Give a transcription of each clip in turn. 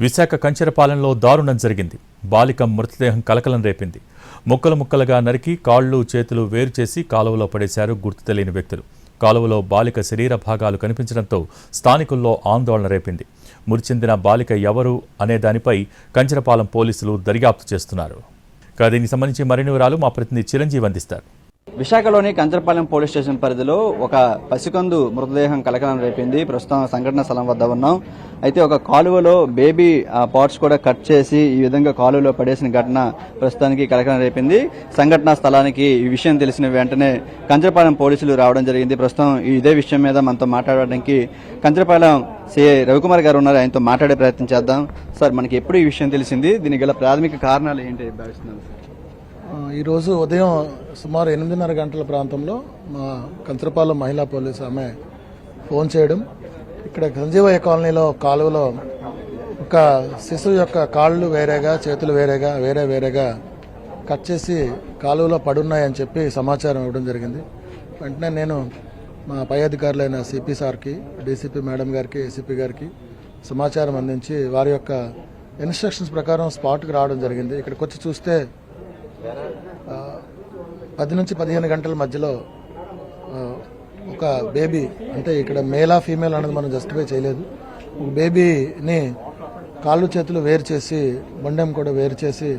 విశాఖ కంచెరపాలెంలో దారుణం జరిగింది. బాలిక మృతదేహం కలకలం రేపింది. ముక్కలు ముక్కలుగా నరికి కాళ్లు చేతులు వేరు చేసి కాలువలో పడేశారు గుర్తు తెలియని వ్యక్తులు. కాలువలో బాలిక శరీర భాగాలు కనిపించడంతో స్థానికుల్లో ఆందోళన రేపింది. మృతి బాలిక ఎవరు అనే దానిపై కంచెరపాలెం పోలీసులు దర్యాప్తు చేస్తున్నారు. దీనికి సంబంధించి మరిన్ని వివరాలు మా ప్రతినిధి చిరంజీవి అందిస్తారు. విశాఖలోని కంచెరపాలెం పోలీస్ స్టేషన్ పరిధిలో ఒక పసికందు మృతదేహం కలకలం రేపింది. ప్రస్తుతం సంఘటన స్థలం వద్ద ఉన్నాం. అయితే ఒక కాలువలో బేబీ పార్ట్స్ కూడా కట్ చేసి ఈ విధంగా కాలువలో పడేసిన ఘటన ప్రస్తుతానికి కలకలం రేపింది. సంఘటనా స్థలానికి ఈ విషయం తెలిసిన వెంటనే కంచెరపాలెం పోలీసులు రావడం జరిగింది. ప్రస్తుతం ఇదే విషయం మీద మనతో మాట్లాడడానికి కంచెరపాలెం సిఐ రవికుమార్ గారు ఉన్నారు. ఆయనతో మాట్లాడే ప్రయత్నం చేద్దాం. సార్, మనకి ఎప్పుడు ఈ విషయం తెలిసింది? దీనికి గల ప్రాథమిక కారణాలు ఏంటి భావిస్తున్నారు? ఈరోజు ఉదయం సుమారు 8:30 గంటల ప్రాంతంలో మా కంచెరపాలెం మహిళా పోలీసు ఆమె ఫోన్ చేయడం, ఇక్కడ సంజీవయ్య కాలనీలో కాలువలో ఒక శిశువు యొక్క కాళ్ళు వేరేగా చేతులు వేరేగా కట్ చేసి కాలువలో పడున్నాయని చెప్పి సమాచారం ఇవ్వడం జరిగింది. వెంటనే నేను మా పై అధికారులైన సిపి సార్కి, డీసీపీ మేడం గారికి, ఏసీపీ గారికి సమాచారం అందించి వారి యొక్క ఇన్స్ట్రక్షన్స్ ప్రకారం స్పాట్కి రావడం జరిగింది. ఇక్కడికి వచ్చి చూస్తే 10 నుంచి 15 గంటల మధ్యలో ఒక బేబీ, అంటే ఇక్కడ మేలా ఫీమేల్ అనేది మనం జస్టిఫై చేయలేదు, ఒక బేబీని కాళ్ళు చేతులు వేరు చేసి మొండెం కూడా వేరు చేసి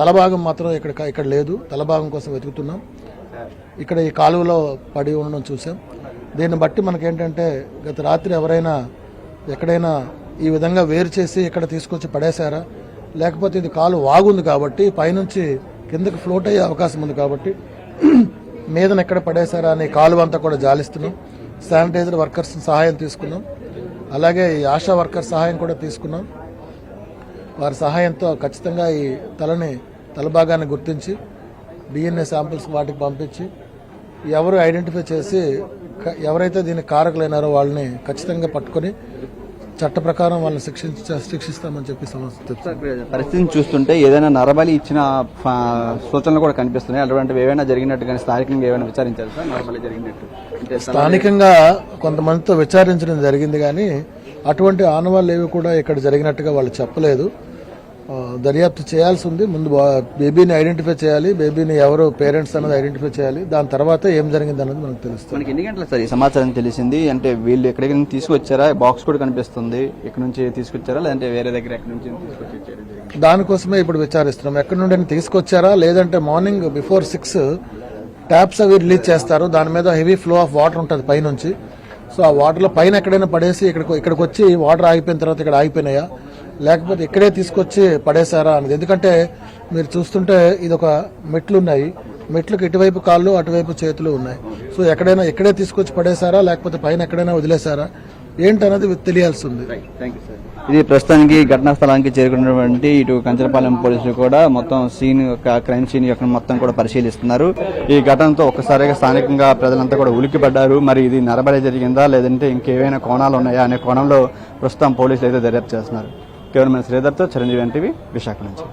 తలభాగం మాత్రం ఇక్కడ లేదు. తలభాగం కోసం వెతుకుతున్నాం. ఇక్కడ ఈ కాలువలో పడి ఉండడం చూసాం. దీన్ని బట్టి మనకేంటంటే గత రాత్రి ఎవరైనా ఎక్కడైనా ఈ విధంగా వేరు చేసి ఇక్కడ తీసుకొచ్చి పడేశారా, లేకపోతే ఇది కాలు వాగుంది కాబట్టి పైనుంచి కిందకి ఫ్లోట్ అయ్యే అవకాశం ఉంది కాబట్టి మీదన ఎక్కడ పడేశారా అని కాలువ అంతా కూడా జాలిస్తున్నాం. శానిటైజర్ వర్కర్స్ సహాయం తీసుకున్నాం. అలాగే ఈ ఆశా వర్కర్ సహాయం కూడా తీసుకున్నాం. వారి సహాయంతో ఖచ్చితంగా ఈ తలభాగాన్ని గుర్తించి DNA శాంపిల్స్ వాటికి పంపించి ఎవరు ఐడెంటిఫై చేసి ఎవరైతే దీనికి కారకులైనారో వాళ్ళని ఖచ్చితంగా పట్టుకొని చట్ట ప్రకారం వాళ్ళని శిక్షిస్తామని చెప్పి పరిస్థితిని చూస్తుంటే ఏదైనా నరబలి ఇచ్చిన సూచనలు కూడా కనిపిస్తున్నాయి. అటువంటివి ఏవైనా జరిగినట్టు కానీ స్థానికంగా ఏమైనా విచారించారు సార్? నరబలి జరిగినట్టు స్థానికంగా కొంతమందితో విచారించడం జరిగింది, కానీ అటువంటి ఆనవాళ్ళు ఏవి కూడా ఇక్కడ జరిగినట్టుగా వాళ్ళు చెప్పలేదు. దర్యాప్తు చేయాల్సి ఉంది. ముందు బేబీని ఐడెంటిఫై చేయాలి, బేబీని ఎవరు పేరెంట్స్ అన్నది ఐడెంటిఫై చేయాలి. దాని తర్వాత ఏం జరిగింది అన్నది మనకు తెలుస్తుంది. మనకి ఎన్ని గంటల సార్ ఈ సమాచారం తెలిసింది? అంటే వీళ్ళు ఎక్కడికి తీసుకొచ్చారా? బాక్స్ కూడా కనిపిస్తుంది. ఇక్కడ నుంచి తీసుకొచ్చారా లేదంటే వేరే దగ్గర ఎక్కడి నుంచి తీసుకొచ్చారా? దానికోసమే ఇప్పుడు విచారిస్తున్నాం. ఎక్కడి నుండి తీసుకొచ్చారా, లేదంటే మార్నింగ్ బిఫోర్ 6 ట్యాప్స్ అవి రిలీజ్ చేస్తారు. దాని మీద హెవీ ఫ్లో ఆఫ్ వాటర్ ఉంటుంది పైనుంచి. సో ఆ వాటర్లో పైన ఎక్కడైనా పడేసి ఇక్కడికి వచ్చి వాటర్ ఆగిపోయిన తర్వాత ఇక్కడ ఆగిపోయినాయా, లేకపోతే ఇక్కడే తీసుకొచ్చి పడేశారా అనేది. ఎందుకంటే మీరు చూస్తుంటే ఇది ఒక మెట్లు ఉన్నాయి, మెట్లకు ఇటువైపు కాళ్ళు అటువైపు చేతులు ఉన్నాయి. సో ఇక్కడే తీసుకొచ్చి పడేశారా లేకపోతే పైన ఎక్కడైనా వదిలేశారా ఏంటనేది తెలియాల్సి ఉంది. ఇది ప్రస్తుతానికి ఘటనా స్థలానికి చేరుకున్నటువంటి ఇటు కంచెరపాలెం పోలీసులు కూడా మొత్తం క్రైమ్ సీన్ యొక్క మొత్తం కూడా పరిశీలిస్తున్నారు. ఈ ఘటనతో ఒక్కసారిగా స్థానికంగా ప్రజలంతా కూడా ఉలిక్కిపడ్డారు. మరి ఇది నరబలి జరిగిందా లేదంటే ఇంకేమైనా కోణాలు ఉన్నాయా అనే కోణంలో ప్రస్తుతం పోలీసులు అయితే దర్యాప్తు చేస్తున్నారు. కెమెరామెన్ శ్రీధర్తో చిరంజీవి NTV విశాఖ నుంచి.